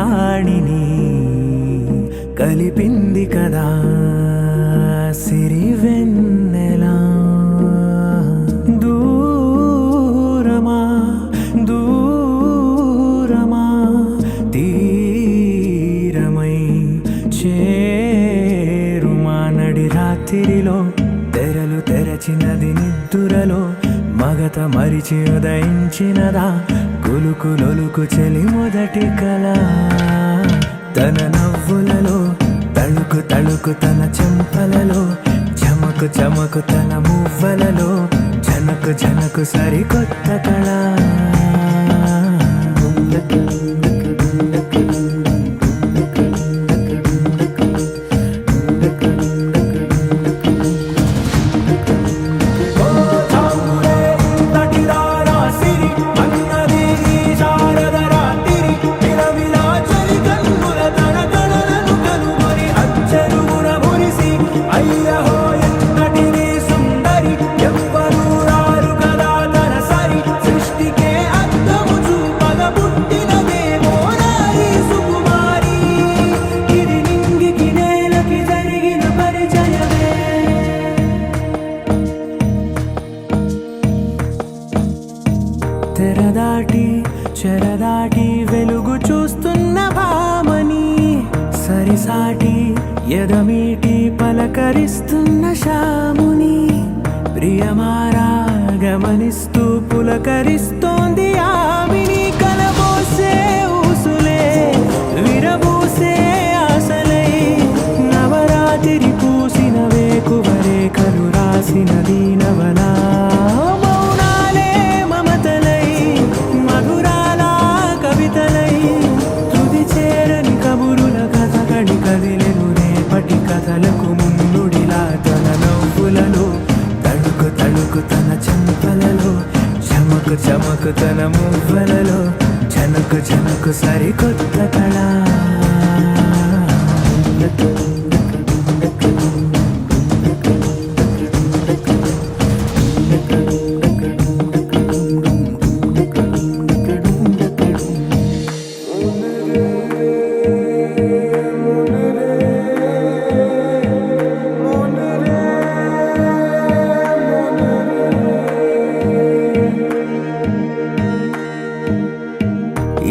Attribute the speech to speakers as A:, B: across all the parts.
A: వాణిని కలిపింది కదా సిరివెన్నెలా. దూరమా దూరమా తీరమై చేరుమా నడి రాత్రిలో తెరలు తెరచినది నిద్దురలో మగత మరిచి ఉదయించినదా కులుకులొలుకు చెలి మొదటి కళ. తన నవ్వులలో తళుకు తళుకు తన చెంపలలో చమకు చమకు తన మువ్వలలో జనకు జనకు సరికొత్త కళ. తెరదాటి చెరదాటి వెలుగు చూస్తున్న భామని సరిసాటి ఎదమీటి పలకరిస్తున్న శాముని ప్రియమారా గమనిస్తూ పులకరిస్తోంది ఆవిని. కలబోసే ఊసులే విరబూసే ఆశలై నవరాత్రి పూసిన వేకువరే కలు రాసిన దీనవనా. కథలకు ముందుడిలా తన నవ్వులలో తడుకు తడుకు తన చెంపలలో చమకు చమకు తన మువ్వలలో జనకు జనకు సరికొత్త కళ.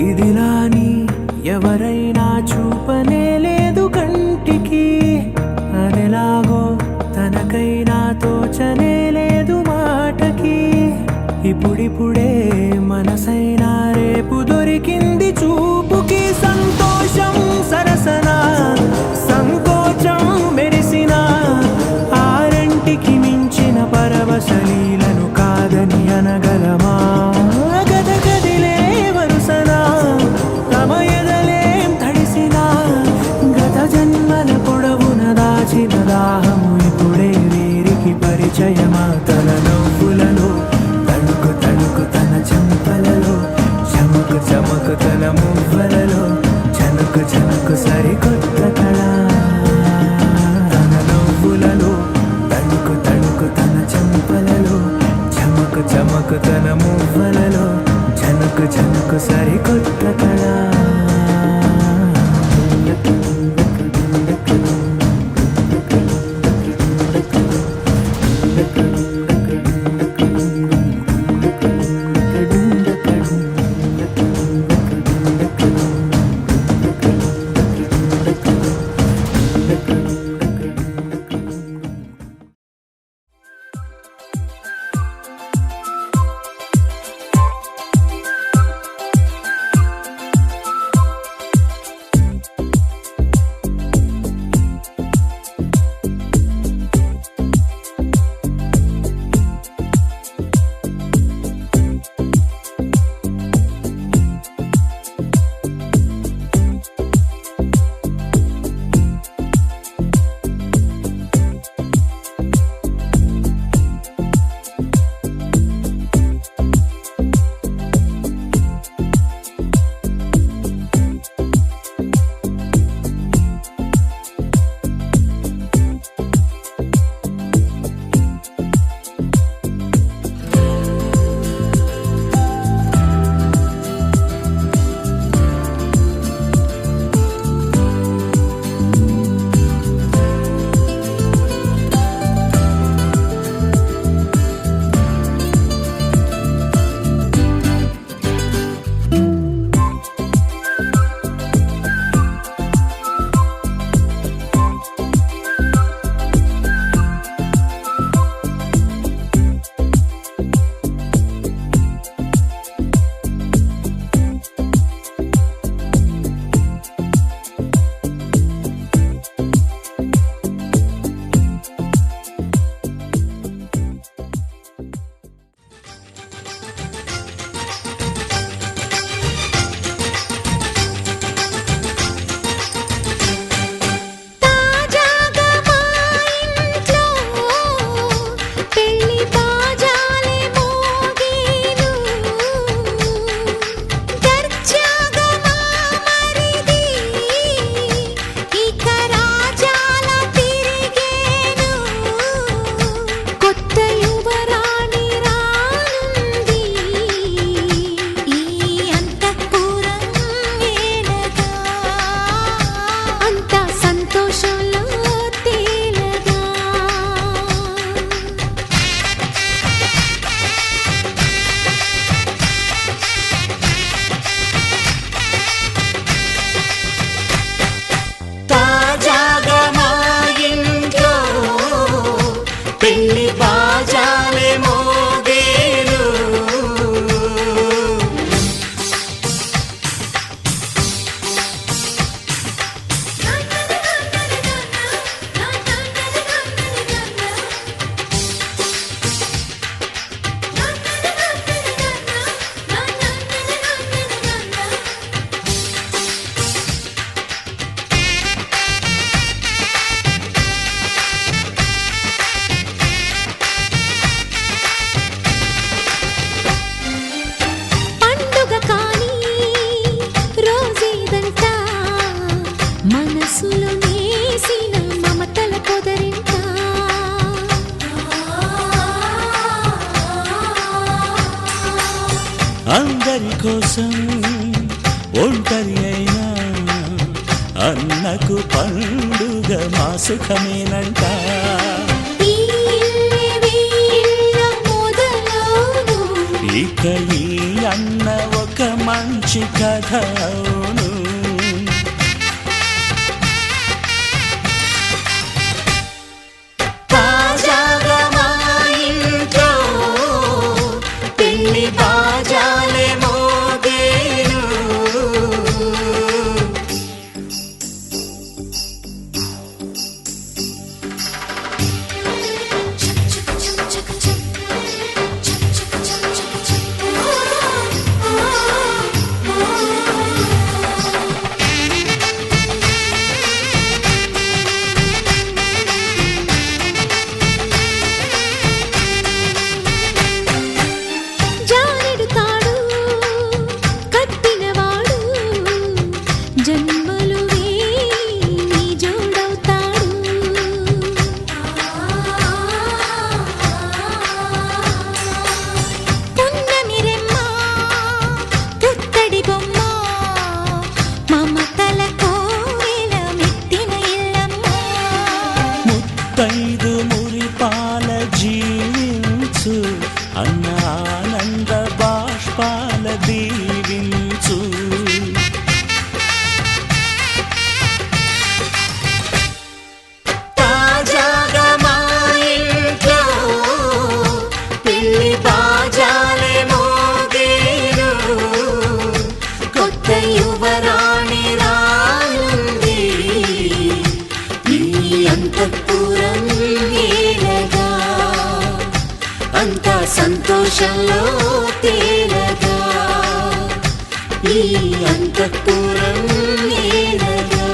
A: ఇదిలాని ఎవరైనా చూపనే లేదు కంటికి అదెలాగో తనకైనా తోచనే లేదు మాటకి. ఇప్పుడిప్పుడే మనసైనా రేపు దొరికింది చూపుకి. సంతోషం సరసన సంకోచం మెరిసిన ఆరంటికి మించిన పరవశలీలను కాదని అనగలమా. దాహము ఇప్పుడే వీరికి పరిచయమా. తన నవ్వులలో తడుకు తడుకు తన చెంపలలో చమకు చమకు తన మువ్వలలో జనకు జనకు సరికొత్త కళ. తన నవ్వులలో తడుకు తడుకు తన చెంపలలో చమకు చమకు తన మువ్వలలో జనకు జనకు సరికొత్త కళ.
B: కోసం ఒంటరి అయినా అన్నకు పండుగ మా సుఖమేనంట. ఇక ఈ అన్న ఒక మంచి కథ అవును. తాజాగా మా ఇంట్లో పెళ్లి బాజాలే మోగేను. ముత్తైదు మురిపాల జీవించు అన్న ఆనంద బాష్పాల దీవించు. తాజాగా మా ఇంట్లో పెళ్లి బాజాలే మోగేను. కొత్త యువరాణి రానుంది ఈ అంతఃపురం ఏలగా. అంతా సంతోషంలో తేలగా ఈ అంతఃపురం ఏలగా.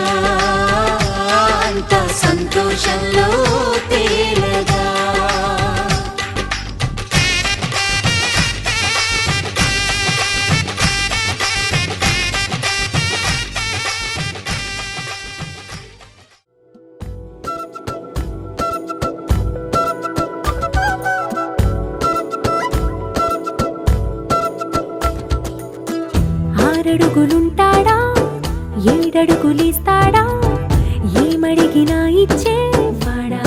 B: అంతా సంతోషంలో తేలగా.
C: ఆరడుగులుంటాడా ఏడడుగులిస్తాడా ఏమడిగినా ఇచ్చేవాడా.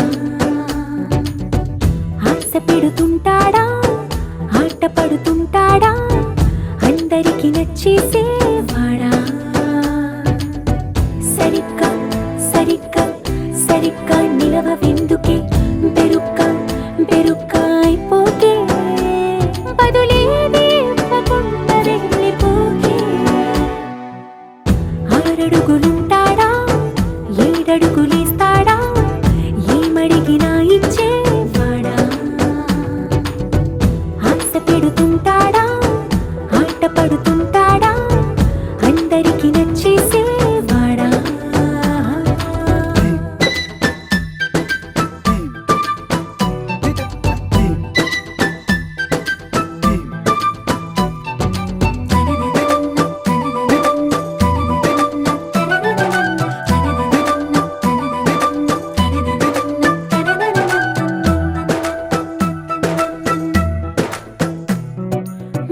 C: ఆశ పెడుతుంటాడా ఆట పడుతుంటాడా అందరికి నచ్చేసేవాడా. సరిగ్గా సరిగ్గా సరిగ్గా నిలవెందుకే బెరుక్క బెరుక్క అయిపోకే. బదులేది ఇవ్వకుండా వెళ్ళిపోకే. ఆరడుగులుంటాడా ఏడడుగులిస్తాడా ఏమడిగినా ఇచ్చేవాడా. ఆశ పెడుతుంటాడా ఆట పడుతుంటాడా అందరికి నచ్చేసేవాడా.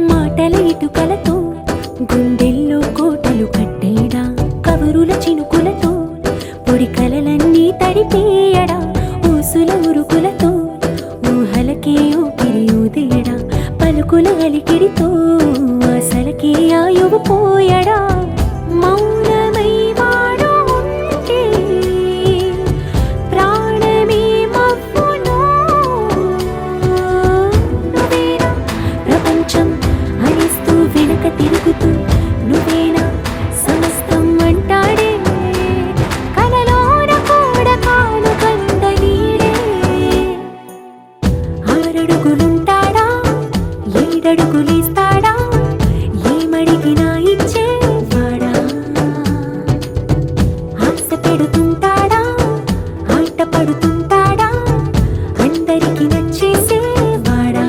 C: మాటల ఇటుకలతో గుండెల్లో కోటలు కట్టేడా. కబురుల చినుకులతో పొడి కలలన్నీ తడిపేయడా. ఊసుల ఉరుకులతో ఊహలకే ఊపిరి ఊదేయడా. పలుకుల అలికిడితో ఆశలకే ఆయువు పోయడా. మౌనమై వాడు ఉంటే ప్రాణమే మవ్వును. నువ్వేనా ప్రపంచం అనిస్తూ వెనక తిరుగుతూ నువ్వేనా సమస్తం అంటాడే. కలలోన కూడా కాను కంద నీడే. ఆరడుగులుంటాడా ఏడడుగులిస్తాడా ఏమడిగినా ఇచ్చేవాడా. ఆశ పెడుతుంటాడా ఆట పడుతుంటాడా అందరికి నచ్చేసేవాడా.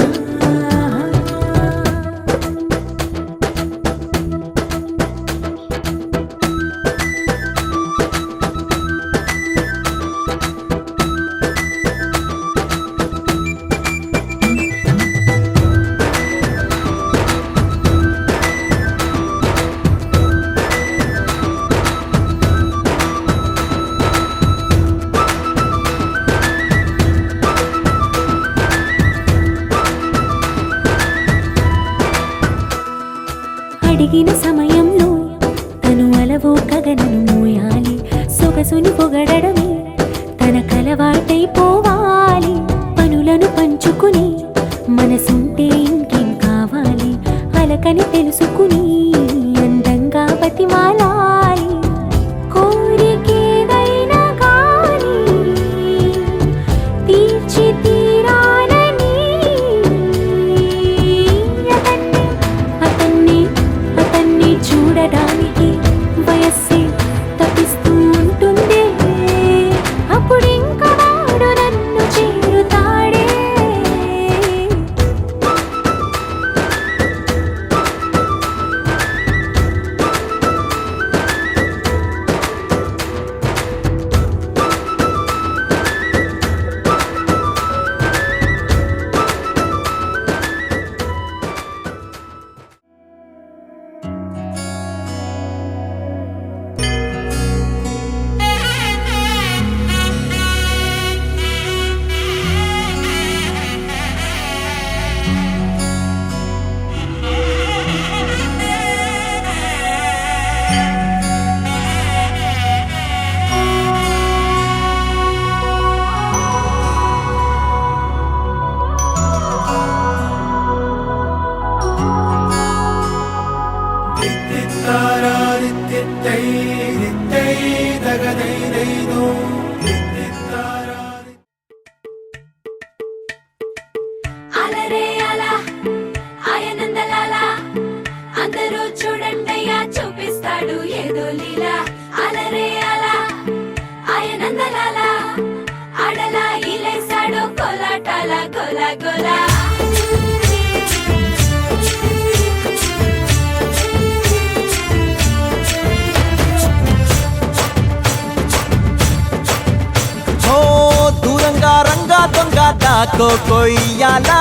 A: దూరంగా రంగా దొంగ దాకో కొయ్యాలా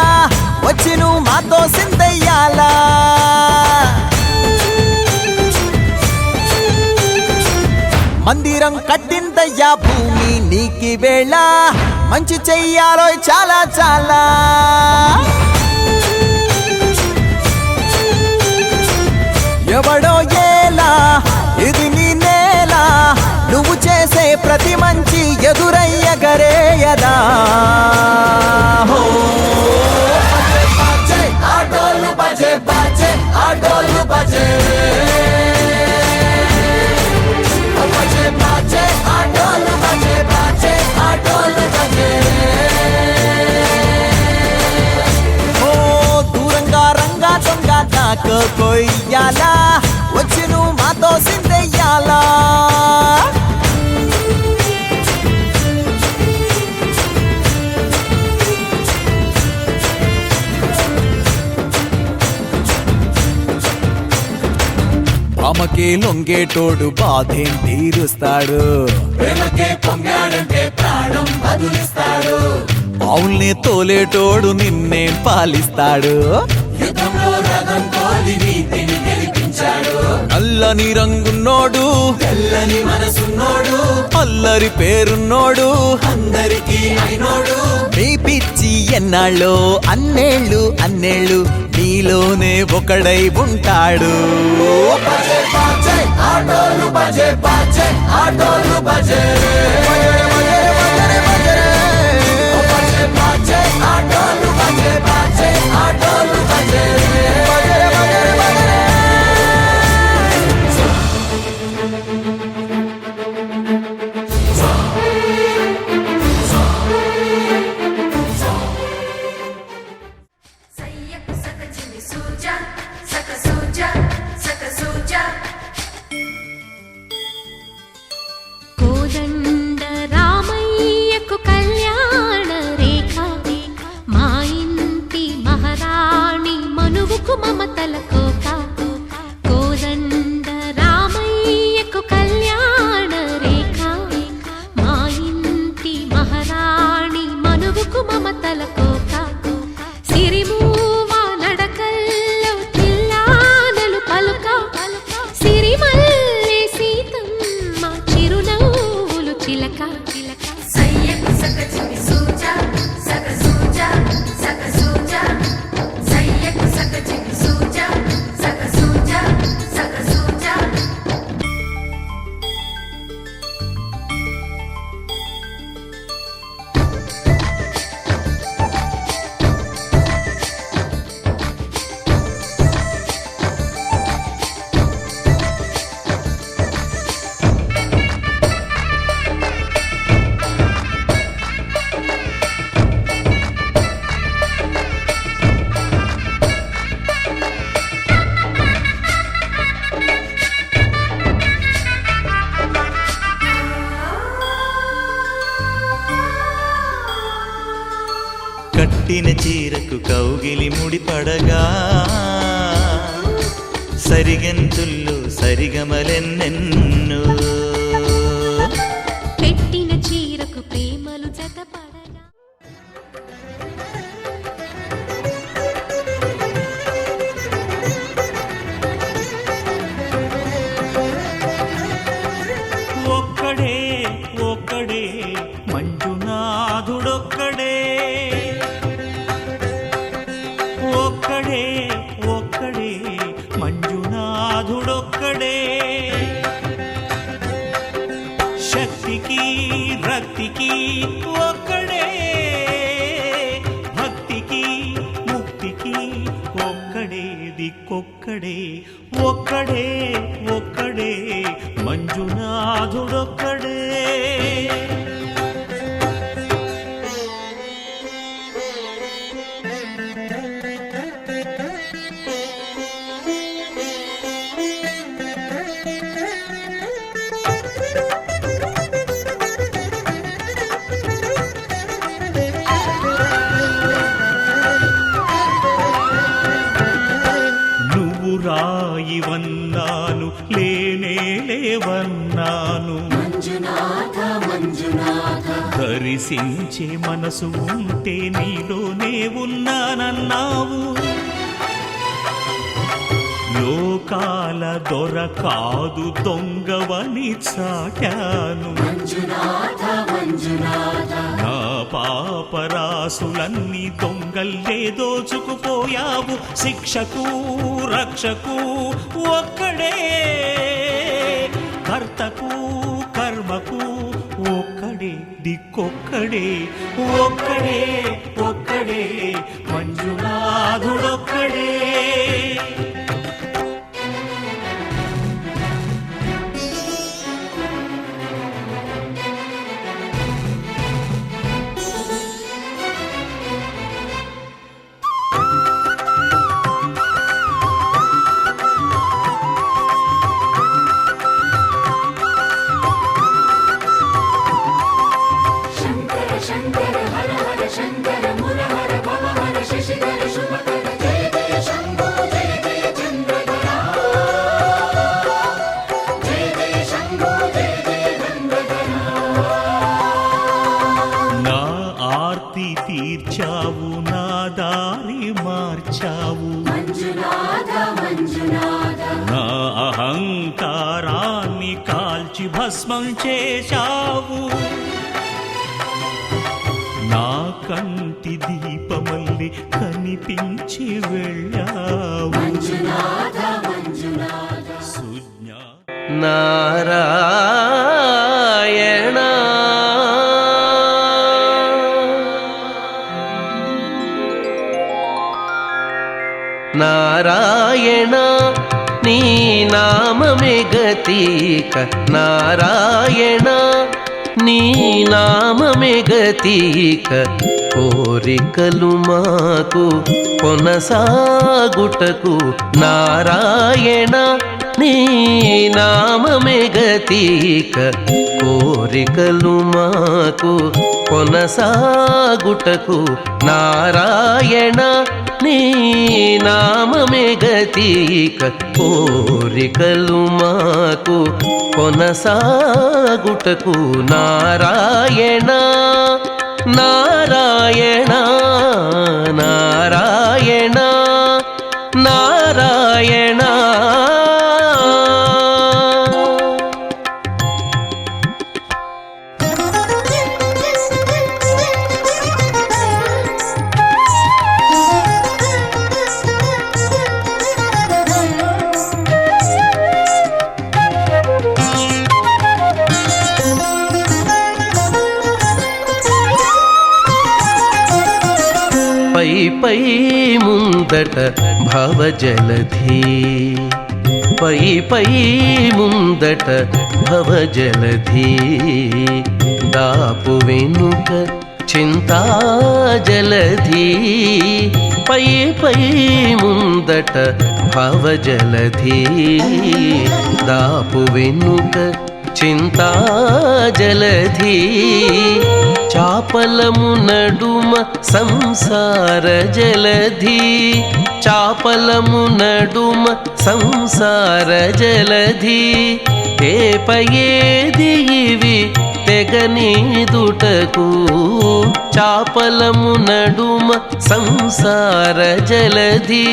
A: వచ్చి నువ్వు మాతో సిందయ్యాలా మందిరం కట్టిందయ్యా భూమి నీకి వేళ మంచి చెయ్యాలో చాలా చాలా ఎవడో ఏలా ఇది నీ నేల నువ్వు చేసే ప్రతి మంచి ఎదురయ్యగరేయదా ఆటోలు బజే బజే ఆటోలు బజే దూరంగా రంగా దొంగ దాకో కొయ్యాలా వచ్చి నువ్వు మాతో సిందెయ్యాలా ఆమెకే లొంగేటోడు బాధేం తీరుస్తాడు అవుల్ని తోలేటోడు నిన్నేం పాలిస్తాడు నల్లని రంగున్నోడు తెల్లని మనసున్నోడు అల్లరి పేరున్నోడు అందరికీ అయినోడు నీ పిచ్చి ఎన్నాళ్ళు అన్నేళ్ళు అన్నేళ్ళు నీలోనే ఒకడై ఉంటాడు ఆటోలు బజే బజే ఆటోలు బజే ఆటోలు బజే బజే ఆటోలు బజే
C: కోదండ రామయ్యకు కళ్యాణ రేఖ మా ఇంటి మహారాణి మనువుకు మమతల కోక కోదండ రామయ్యకు కళ్యాణ రేఖ మా ఇంటి మహారాణి మనువుకు మమతల కోక సిరిమూవ నడకల్లో తిల్లానలు పలుక సిరిమల్లె సీతమ్మ చిరునవ్వులు చిలక సయ్యకు సక చిమి సూజా సక సూజా సక సూజా సయ్యకు సక చిమి సూజా సక సూజా సక సూజా
D: కట్టిన చీరకు కౌగిలి ముడిపడగా సరిగంతుల్లో సరిగమలెన్నెన్నో
C: పెట్టిన చీరకు ప్రేమలు జతపడగా
D: ఒక్కడే ఒక్కడే మంజునాథుడొక్కడే ఒక్కడే ఒక్కడే మంజునాథుడొక్కడే శక్తికి రక్తికి ఒక్కడే భక్తికి ముక్తికి ఒక్కడే దిక్కొక్కడే ఒక్కడే ఒక్కడే మంజునాథుడొక్కడే
B: మంజునాథ మంజునాథ
D: దర్శించే మనసు ఉంటే నీలోనే ఉన్నానన్నావు. లోకాల దొర కాదు దొంగవని చాటాను.
B: మంజునాథ మంజునాథ
D: నా పాపరాసులన్నీ దొంగల్లే దోచుకుపోయావు. శిక్షకు రక్షకు ఒక్కడే, కర్తకు కర్మకు ఒక్కడే, దిక్కొక్కడే, ఒక్కడే ఒక్కడే మంజునాథుడొక్కడే.
B: శంకర శంకర హర హర శంకర మురహర భవహర శశిధర శుభకర జయ జయ శంభో జయ జయ చంద్రధర జయ జయ శంభో జయ జయ గంగధర.
D: నా ఆర్తి తీర్చావు, నా దారి మార్చావు.
B: మంజునాథ మంజునాథ
D: నా అహంకారాన్ని కాల్చి భస్మం చేశావు. నా కంటి దీపమల్లి కనిపించి వెళ్ళావు.
B: మంజునాథ మంజునాథ
D: సుజ్ఞా
E: నారాయణ నారాయణ నీ నామమే గతిక. నారాయణ నీ నామమే గతిక. కోరికలు మాకు కొనసాగుటకు నారాయణ నీ నామమే గతిక. కోరికలు మాకు కొనసాగుటకు నారాయణ నీ నామమే గతిక. కోరికలు మాకు కొనసాగుటకు నారాయణ నారాయణ నారాయణ నారాయణ. పై పై ముందట భవజలధి. పై పై ముందట భవజలధి. దాపు వెనుక చింతాజలధి. పై పై ముందట భవజలధి. దాపు వెనుక చింతాజలధి. చాపలము నడుమ సంసార జలధి. చాపలము నడుమ సంసార జలధి. తేపయేది ఇవి తెగనీదుటకు. చాపలము నడుమ సంసార జలధి.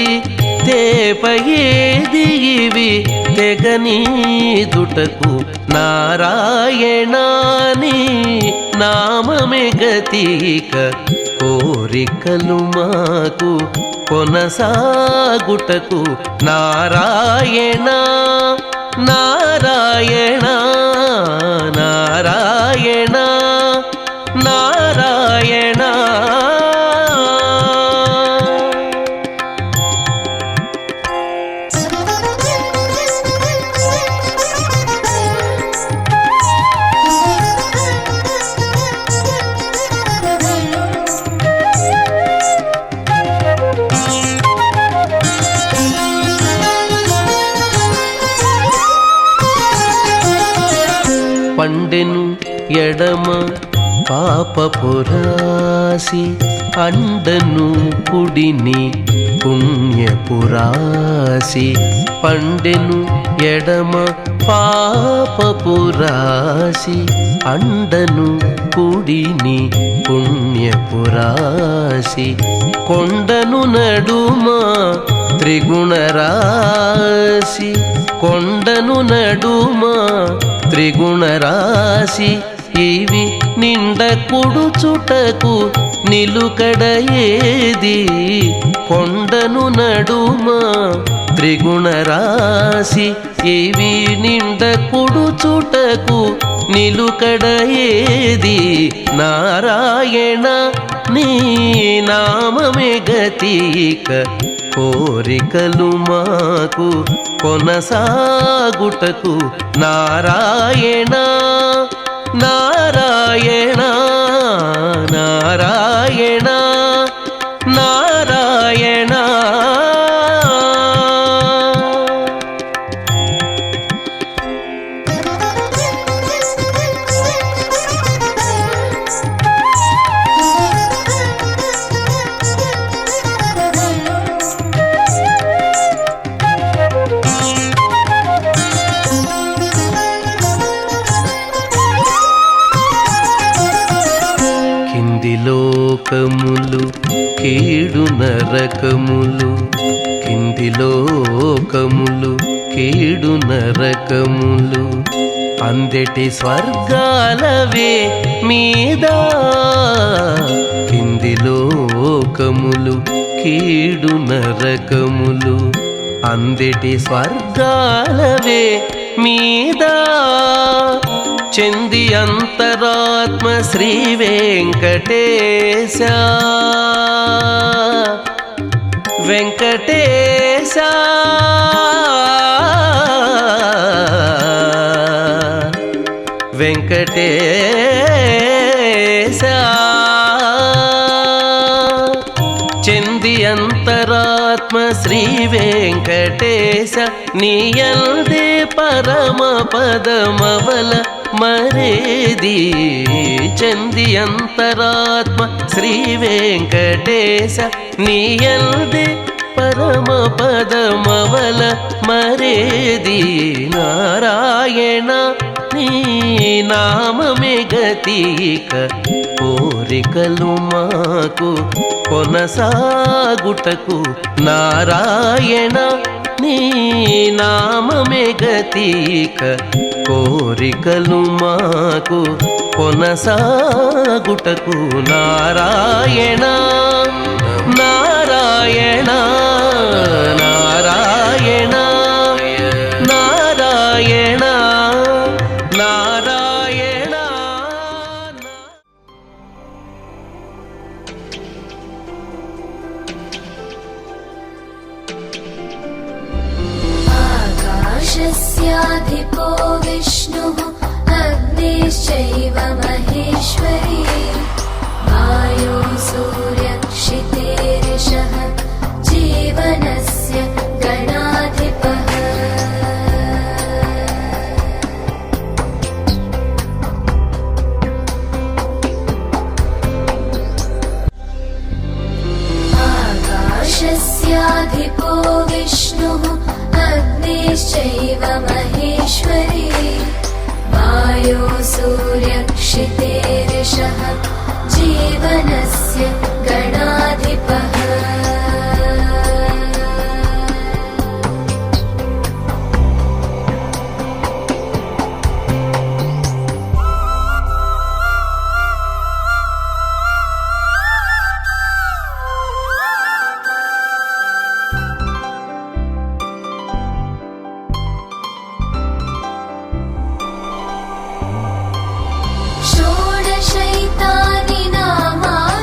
E: తేపయేది ఇవి తెగనీదుటకు నారాయణాని నామమే గతిక. కోరికలు మాకు కొనసాగుటకు నారాయణ నారాయణ నారాయణ నారాయణ. పండెను ఎడమ పాపపురాసి. అండను కుడిని పుణ్యపురాసి పండెను ఎడమ పాపపురాసి అండను కుడిని పుణ్యపురాసి కొండను నడుమ త్రిగుణరాశి కొండను నడుమ త్రిగుణరాశి ఇవి నిండ కుడుచుటకు నిలుకడ ఏది కొండను నడుమ త్రిగుణరాశి ఇవి నిండ కుడుచుటకు నిలుకడ ఏది నారాయణ నీ నామమే గతిక కోరికలు మాకు కొనసాగుటకు నారాయణ నారాయణ నారాయణ నారాయణ లోకములు కీడు నరకములు కింది లోకములు కీడు నరకములు అందెటి స్వర్గాలవే మీద కింది లోకములు కీడు నరకములు అందెటి స్వర్గాలవే మీద చెంది అంతరాత్మ శ్రీ వెంకటేశ వెంకటేశ వెంకటేశ చెంది అంతరాత్మ శ్రీ వెంకటేశ నీయల్దే పరమ పదమవల మరేది చెంది అంతరాత్మ శ్రీ వెంకటేశ నీయల్దే పరమ పదమవల మరేది నారాయణ నీ నామమే గతిక కోరికలు మాకు కొనసాగుటకు నారాయణ నీ నామమే గతిక కోరికలు మాకు కొనసాగుటకు నారాయణ నారాయణ నారాయణ నారాయణ నారాయణ
F: आकाशस्याधिपो विष्णुः अग्निश्चैव महेश्वरी वायो सूर्यक्षितेरिषः जीवनस्य गणाधिपः आकाशस्याधिपो विष्णुः अग्निश्चैव महेश्वरी वायो सूर्यक्षितेरिषः जीवनस्य गणाधिपः षोडशैतानि नामानि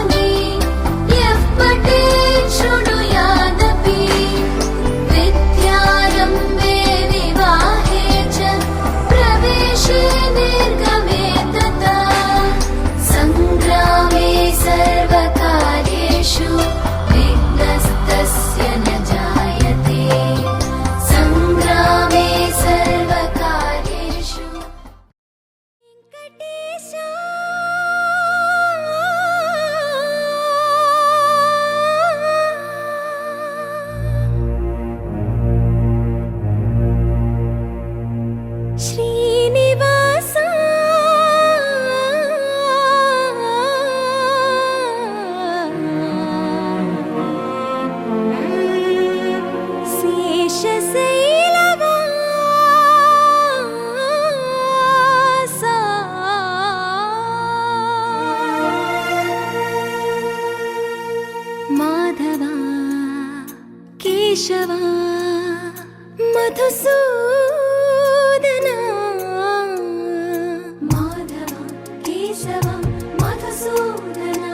F: केशवं मधुसूदना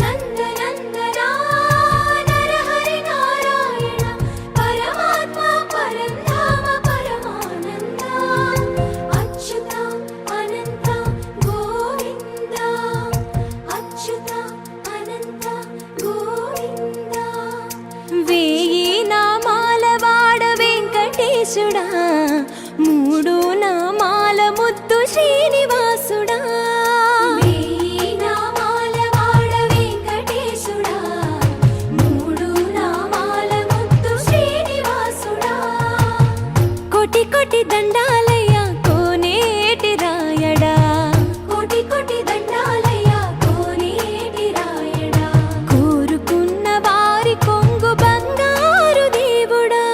F: नन्दनन्दना नरहरि नारायण परमात्मा परन्धाम परमानन्दा अच्युता अनन्ता गोविन्दा अच्युता अनन्ता गोविन्दा वेयि नामाల వాడ వెంకటేశుడా మూడు నామాల ముద్దు శ్రీనివాసుడా వేయి నామాల వాడ వెంకటేశుడా మూడు నామాల ముద్దు శ్రీనివాసుడా కోటి కోటి దండాలయ్య కోనేటి రాయడా కోటి కోటి దండాలయ్య కోనేటి రాయడా కోరుకున్న వారి కొంగు బంగారు దేవుడా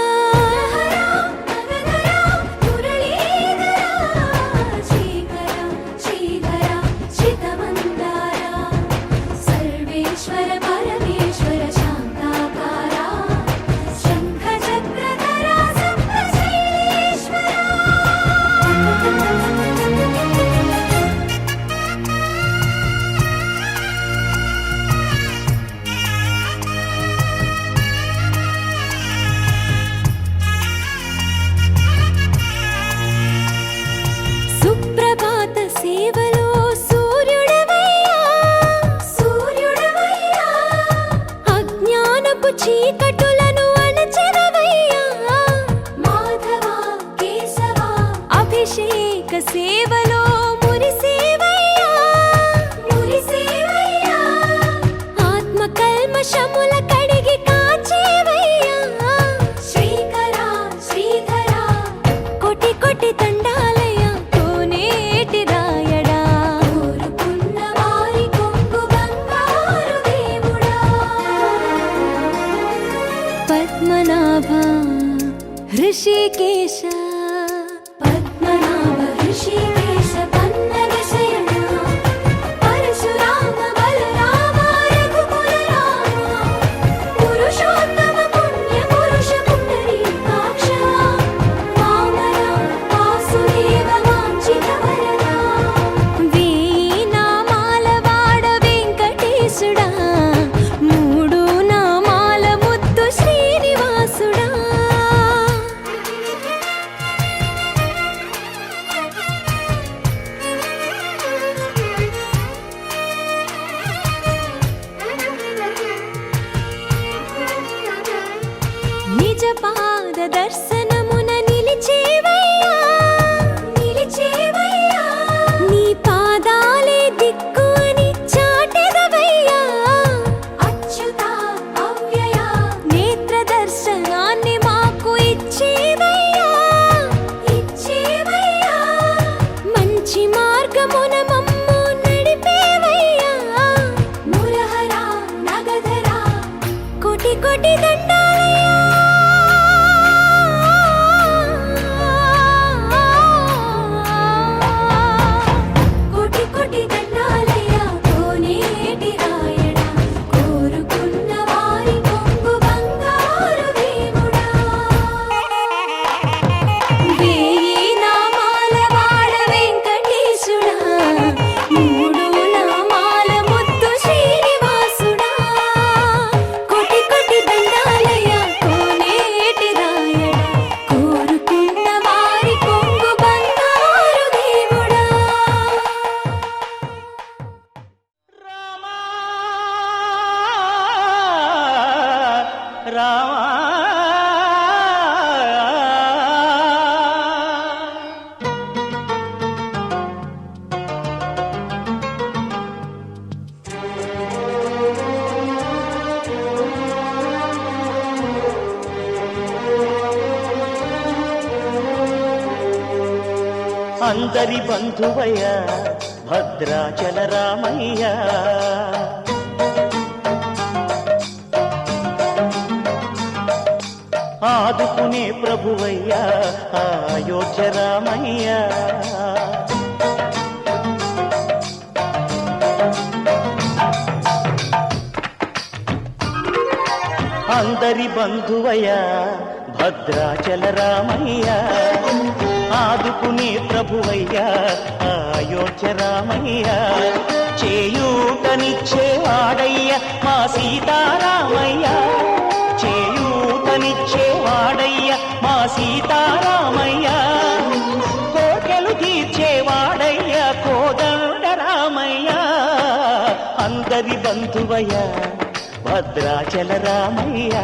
F: सर्वेश्वर परमेश्वर शान्ताकारा शङ्खचक्रधरा सप्तशैलेश्वरा సుప్రభాత సేవలో సూర్యుడవయ్యా సూర్యుడవయ్యా అజ్ఞానపు చీకటులను అణచెదవయ్యా మాధవ కేశవ అభిషేక సేవలో మురిసేవయ్యా మురిసేవయ్యా ఆత్మ కల్మషముల కడిగి కాచేవయ్యా శ్రీకర శ్రీధర కోటి కోటి దండాలయ కోనేటి రాయడా కోరుకున్న వారి కొంగు బంగారు దేవుడా పద్మనాభ హృషికేశ పద్మనాభ హృషికేశ పన్నగ శయన పరశురామ బలరామ రఘుకుల రామ పురుషోత్తమ పుణ్య పురుష పుండరీకాక్ష వామన వాసుదేవ వాంఛిత వరదా వేయి నామాల వాడ వెంకటేశుడా మూడు నామాల ముద్దు శ్రీనివాసుడా నిజ పాద దర్శనమున నిలిచేవయ్యా నిలిచేవయ్యా నీ పాదాలే దిక్కు అని చాటెదవయ్యా అచ్యుత అవ్యయ నేత్ర దర్శనాన్ని మాకు ఇచ్చేవయ్యా ఇచ్చేవయ్యా మంచి మార్గమున మమ్ము నడిపేవయ్యా మురహర నగధర కోటి కోటి దండాలయ్యా కోటి కోటి దండాలయ్యా కోనేటి రాయడా కోరుకున్న వారి కొంగు బంగారు దేవుడా వేయి నామాల వాడ వెంకటేశుడా మూడు నామాల ముద్దు శ్రీనివాసుడా కోటి కోటి దండాలయ్యా కోనేటి రాయడా కోరుకున్న వారి కొంగు బంగారు దేవుడా
G: అందరి బంధువయ్య భద్రాచల రామయ్య ఆదుకునే ప్రభువయ్య అయోధ్య రామయ్య అందరి బంధువయ్య భద్రాచల రామయ్య ఆదుకునే ప్రభువయ్యా అయోధ్య రామయ్య చేయూతనిచ్చేవాడయ్య మా సీతారామయ్య చేయూతనిచ్చేవాడయ్య మా సీతారామయ్య కోటలు తీర్చేవాడయ్య కోదండ రామయ్య అందరి బంధువయ్య భద్రాచల రామయ్య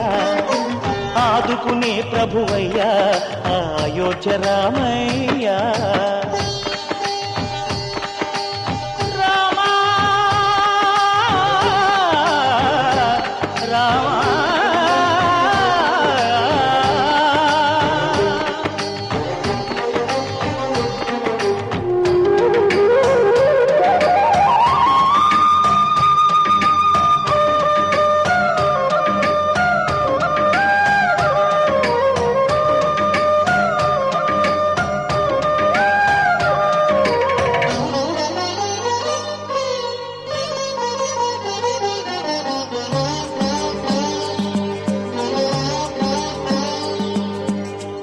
G: ఆదుకునే ప్రభువయ్య అయోధ్య రామయ్య రామా రామా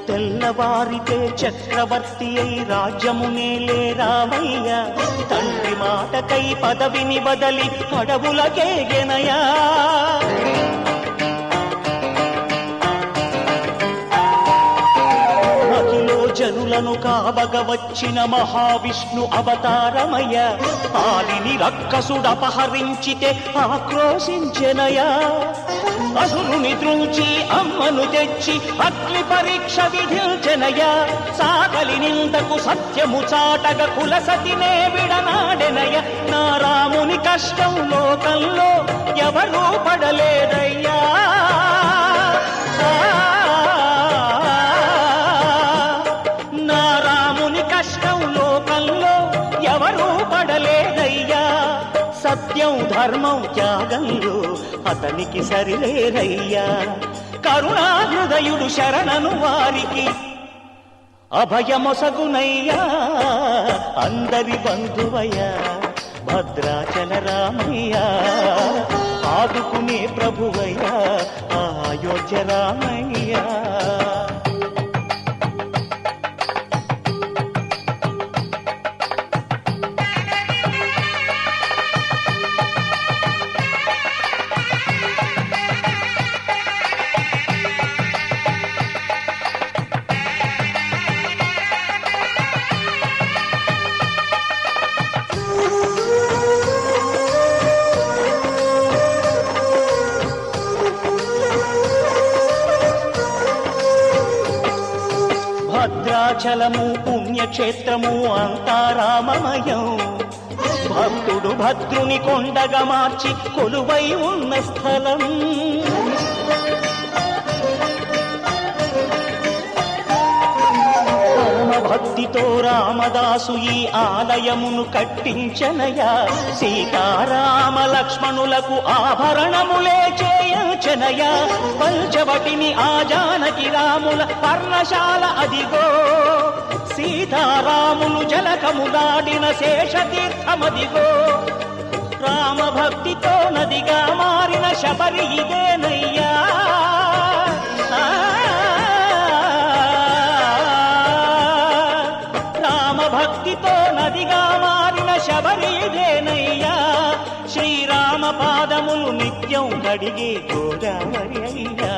G: తెల్లవారితే చక్రవర్తి అయి రాజ్యమునేలే రామయ్య తండ్రి మాటకై పదవిని బదలి అడవులకేగెనయా అఖిలో జనులను కావగ వచ్చిన మహావిష్ణు అవతారమయ్య ఆలిని రక్కసుడపహరించితే ఆక్రోశించెనయా అసురుని ద్రుంచి అమ్మను తెచ్చి అగ్ని పరీక్ష విధించెనయా సాగలి నిందకు సత్యము చాటగ కులసతినే విడనాడెనయ నా రాముని కష్టం లోకంలో ఎవరూ పడలేదయ్యా నా రాముని కష్టం లోకంలో ఎవరూ పడలేదయ్యా సత్యం ధర్మం త్యాగంలో అతనికి సరిలేరయ్యా కరుణాహృదయుడు శరణను వారికి అభయమొసగునయ్యా అందరి బంధువయ్యా భద్రాచల రామయ్య ఆదుకునే ప్రభువయ్యా అయోధ్య రామయ్య భద్రాచలము పుణ్యక్షేత్రము అంతా రామమయం భక్తుడు భద్రుని కొండగా మార్చి కొలువై ఉన్న స్థలం భక్తితో రామదాసు ఈ ఆలయమును కట్టించనయా సీతారామ లక్ష్మణులకు ఆభరణములే చేయించనయా పంచవటిని ఆ జానకి రాముల పర్ణశాల అదిగో సీతారాములు జలకములాడిన శేషతీర్థమదిగో రామభక్తితో నదిగా మారిన శబరి ఇదేనయ్యా భక్తితో నదిగా మారిన శబరిదేనయ్యా శ్రీరామ పాదములు నిత్యం కడిగే గోదావరి అయ్యా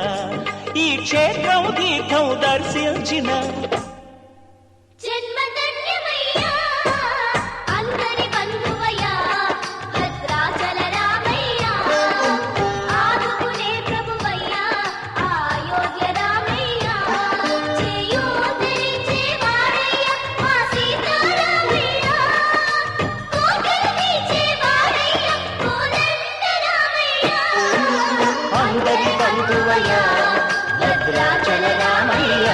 G: ఈ క్షేత్రం తీర్థం దర్శించిన భద్రాచల రామయ్య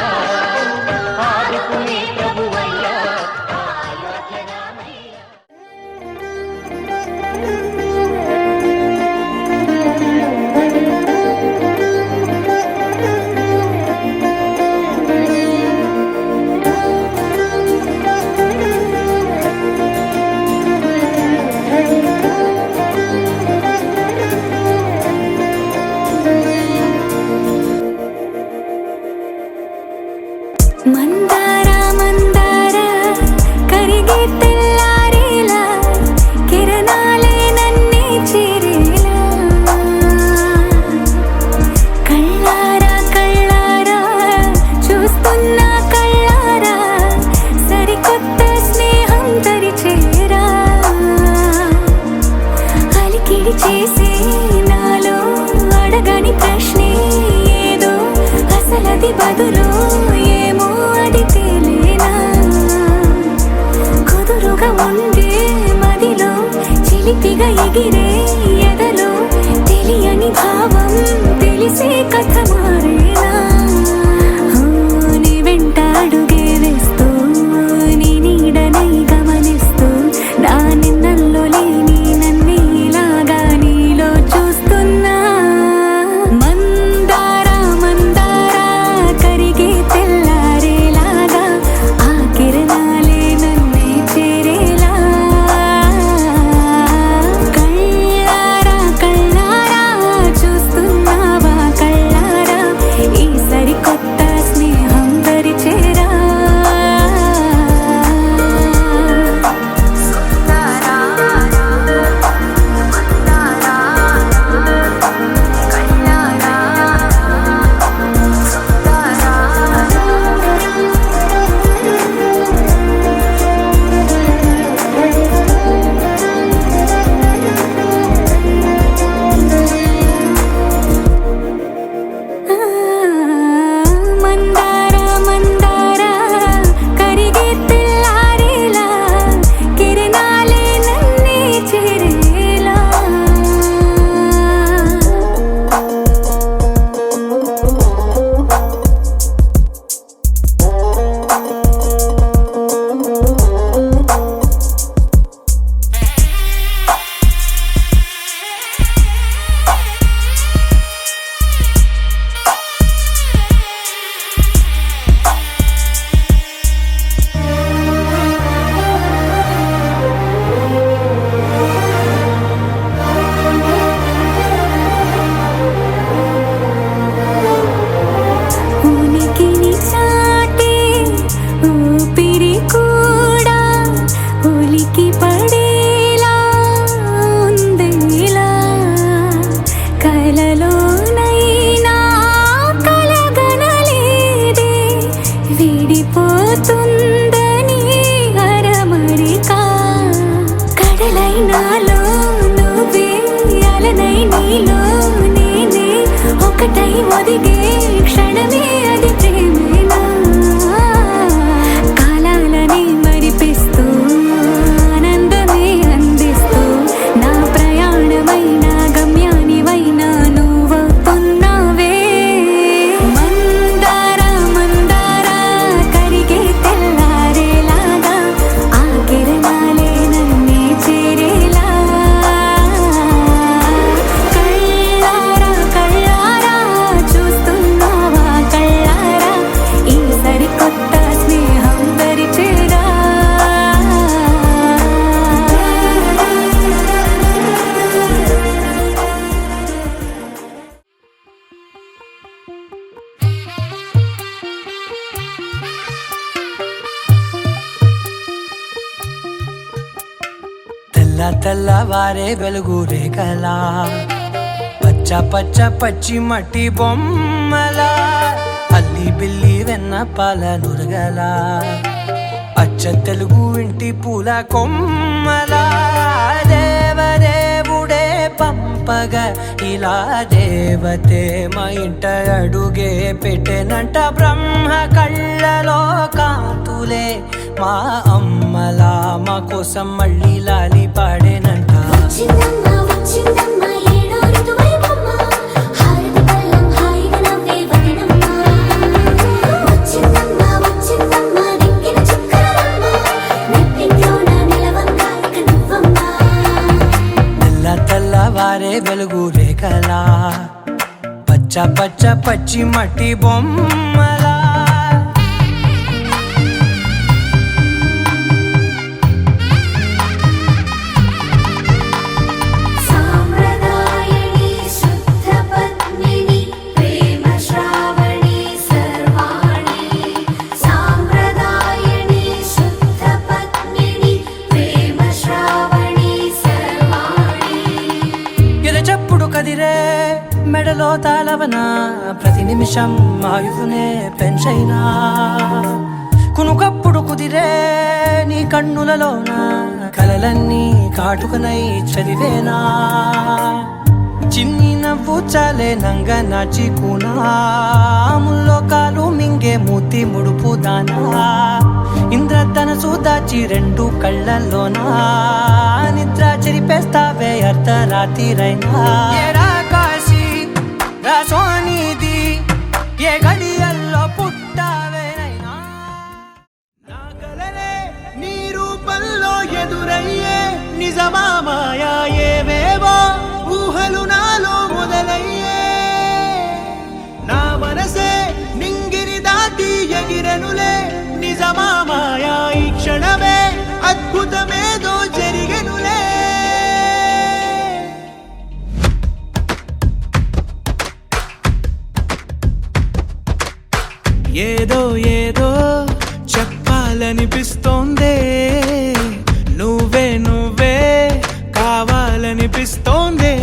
F: వెలితిగా ఎగిరే ఎదలో తెలియని భావం తెలిసే కథ మారేనా నీ వెంట అడుగే వేస్తూ నీ నీడనై గమనిస్తూ నా నిన్నల్లో లేని నన్నే ఇలాగా నీలో చూస్తున్నా మందార మందార కరిగే తెల్లారేలాగా ఆ కిరణాలే నన్నే చేరేలా కళ్ళారా కళ్ళారా చూస్తున్నావా కళ్ళారా ఈ సరికొత్త స్నేహం పరిచేరా మందార మందార కరిగే తెల్లారేలా కిరణాలే నన్నే చేరేలా ఉనికిని చాటే ఊపిరి కూడా ఉలికి పడేలా ఉందిలా కలలోనైనా కలగనలేదే విడిపోతుందని అరమరికా కడలైనాలో నువ్వే అలనై నీలో నేనే ఒకటై ఒదిగే క్షణమే అది ప్రేమేనా కాలాలని మరిపిస్తూ ఆనందమే అందిస్తూ నా ప్రయాణమైన గమ్యానివైనా నువ్వవుతున్నావే మందార మందార కరిగే తెల్లారేలాగా ఆ కిరణాలే నన్నే చేరేలా కళ్ళారా కళ్ళారా చూస్తున్నావా కళ్ళారా ఈ సరికొత్త స్నేహం పరిచేరా
A: తెల్ల తెల్లవారే వెలుగు రేఖలా పచ్చ పచ్చ పచ్చి మట్టి బొమ్మలా అల్లి బిల్లి వెన్న పాల నురగలా అచ్చ తెలుగు ఇంటి పూల కొమ్మలా దేవదేవుడే పంపగా ఇలా దేవతే మా ఇంట అడుగే పెట్టెనంట బ్రహ్మ కళ్ళలో కాంతులే మా అమ్మలా మా కోసం మళ్ళీ లాలి పాడేనంట
F: వచ్చిందమ్మ వచ్చిందమ్మ ఏడో ఋతువైవమ్మ హారతి పళ్ళం హాయిగా నవ్వే వదనమ్మ వచ్చిందమ్మ వచ్చిందమ్మ దిక్కిన చుక్కలమ్మ నెట్టింట్లోన నిలవంగా ఇక నువ్వమ్మ
A: తెల్ల తెల్లవారే వెలుగు రేఖలా పచ్చ పచ్చ పచ్చి మట్టి బొమ్మలా
F: సాంప్రదాయని శుద్ధ పద్మిని ప్రేమ శ్రావణి సర్వాణి సాంప్రదాయని శుద్ధ పద్మిని ప్రేమ శ్రావణి సర్వాణి
A: ఎరచప్పుడు కదిరే మెడలో తాళవన ప్రతి నిమిషం ఆయువునే పెంచైనా కునుకప్పుడు కుదిరే నీ కన్నులలోన కలలన్నీ కాటుకనై చదివేనా చిన్ని నవ్వు చాలే నంగ నాచి ముల్లోకాలు మింగే మూతి ముడుపు దానా ఇంద్రధనసు దాచి రెండు కళ్ళల్లోనా నిద్ర చెరిపేస్తా
H: రాతిరైనా ఏరా కాశీ రా సోనిది ఏ గడియల్లో పుట్టావేనైనా
A: నా కలలే నీ రూపంలో ఎదురయ్యే నిజమా మాయా ఏవేవో ఊహలు నాలో మొదలయ్యే నా మనసే నింగిని దాటి ఎగిరెనులే నిజమా మాయా ఈ క్షణమే అద్భుతమేదో జరిగెనులే ఏదో ఏదో చెప్పాలనిపిస్తోందే నువ్వే నువ్వే కావాలనిపిస్తోందే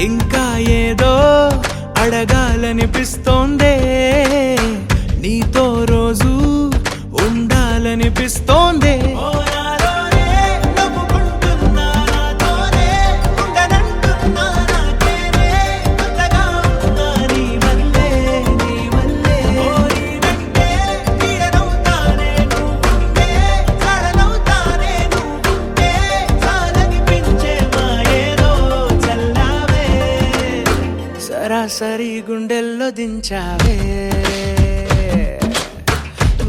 A: ఇంకా ఏదో అడగాలనిపిస్తోందే నీతో రోజు ఉండాలనిపిస్తోందే సరాసరి గుండెల్లో దించావే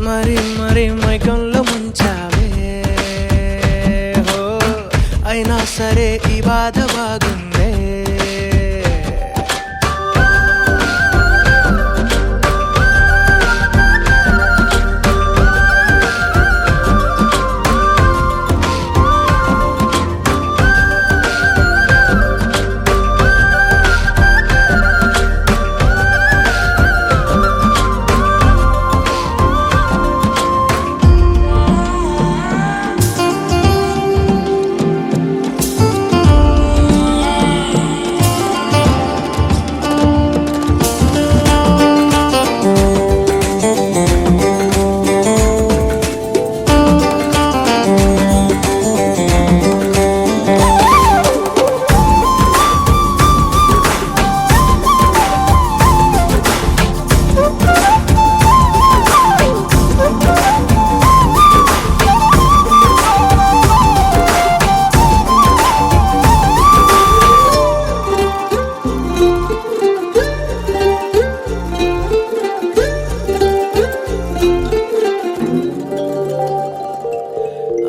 A: మరి మరి మైకంలో ముంచావే హో అయినా సరే ఈ బాధ బాగుందే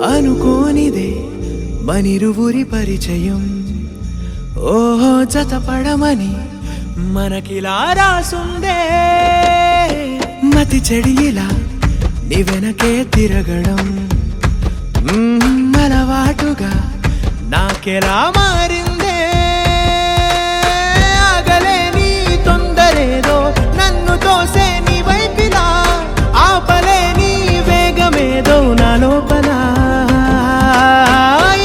A: అనుకోనిదే మనిరువురి పరిచయం ఓహో జతపడమని మనకిలా రాసుందే మతి చెడిలా నీ వెనకే తిరగడం అలవాటుగా నాకెలా మారిందే ఆగలేని తొందరేదో నన్ను తోసే నీ వైపిలా ఆపలేని వేగమేదో నా లోపల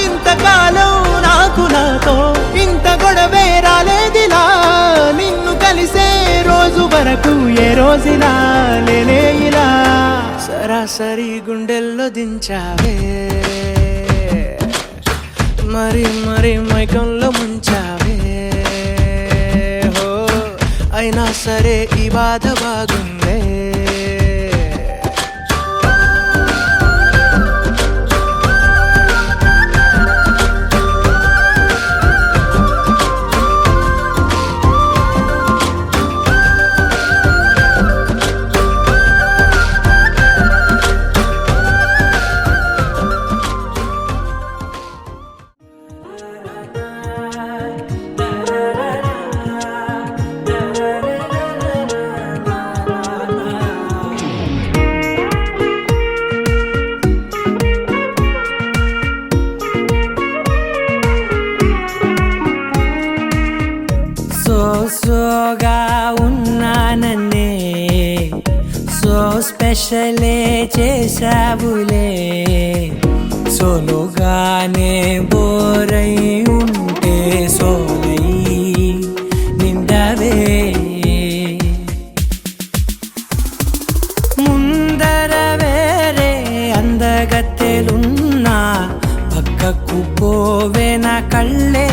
A: ఇంతకాలం నాకు నాతో ఇంత గొడవే రాలేదిలా నిన్ను కలిసే రోజు వరకు ఏ రోజులా లేలే ఇలా సరాసరి గుండెల్లో దించావే మరి మరి మైకంలో ముంచావే హో అయినా సరే ఈ బాధ బాగుందే
H: సోగా ఉన్నానన్నే సో స్పెషలే చేసావులే సోలోగానే బోరై ఉంటే సోలై నిండవే ముందర వేరే అందగత్తెలున్నా పక్కకు పోవే నా కళ్ళే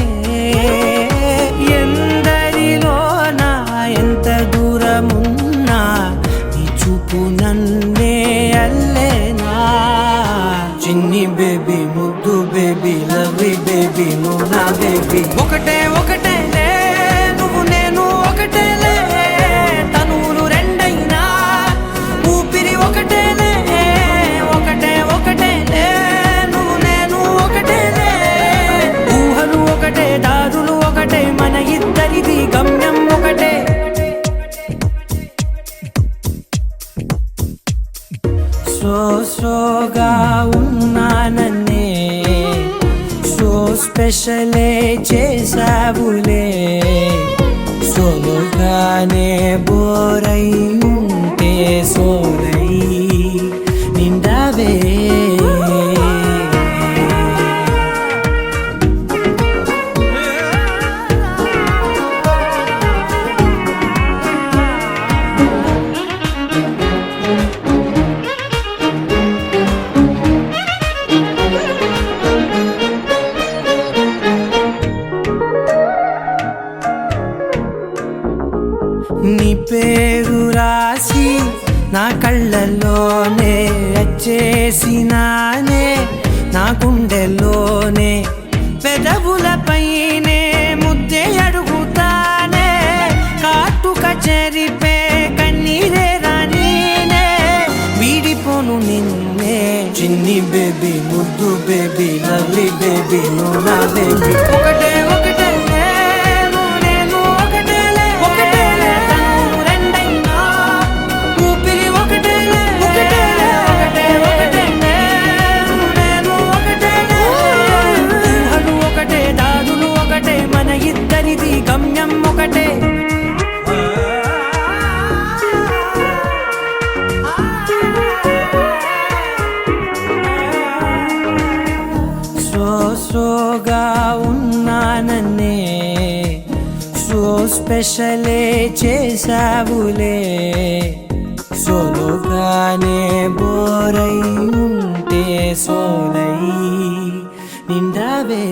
H: ఎందరిలోనా ఎంత దూరమున్నా నీ చూపు నన్నే అల్లేనా చిన్ని బేబీ ముద్దు బేబీ లవ్లీ బేబీ నువ్వు నా బేబీ ఒకటే ఒకటేలే నువ్వు నేను ఒకటేలే తనువులు రెండైనా ఊపిరి ఒకటేలే ఒకటే ఒకటేలే నువ్వు నేను ఒకటేలే ఊహలు ఒకటే దారులు ఒకటే మన ఇద్దరిది గమ్యం ఒకటే సోగా ఉన్నానన్నే సో స్పెషలే చేసావులే సోలోగానే బోరై ఉంటే సోలై నిండావే నీ పేరు రాసి నా కళ్ళల్లోనే వచ్చేసినానే నా గుండెల్లోనే పెదవులపైనే ముద్దే అడుగుతానే కాటుక చెరిపే కన్నీరే రానీనే వీడిపోను నిన్నే చిన్ని బేబీ ముద్దు బేబీ లవ్లీ బేబీ నువ్వు నా బేబీ ఒకటే ఒకటే గమ్యం ఒకటే సోగా ఉన్నానన్నే సో స్పెషలే చేసావులే సోలోగానే బోరై ఉంటే సోలై నిండావే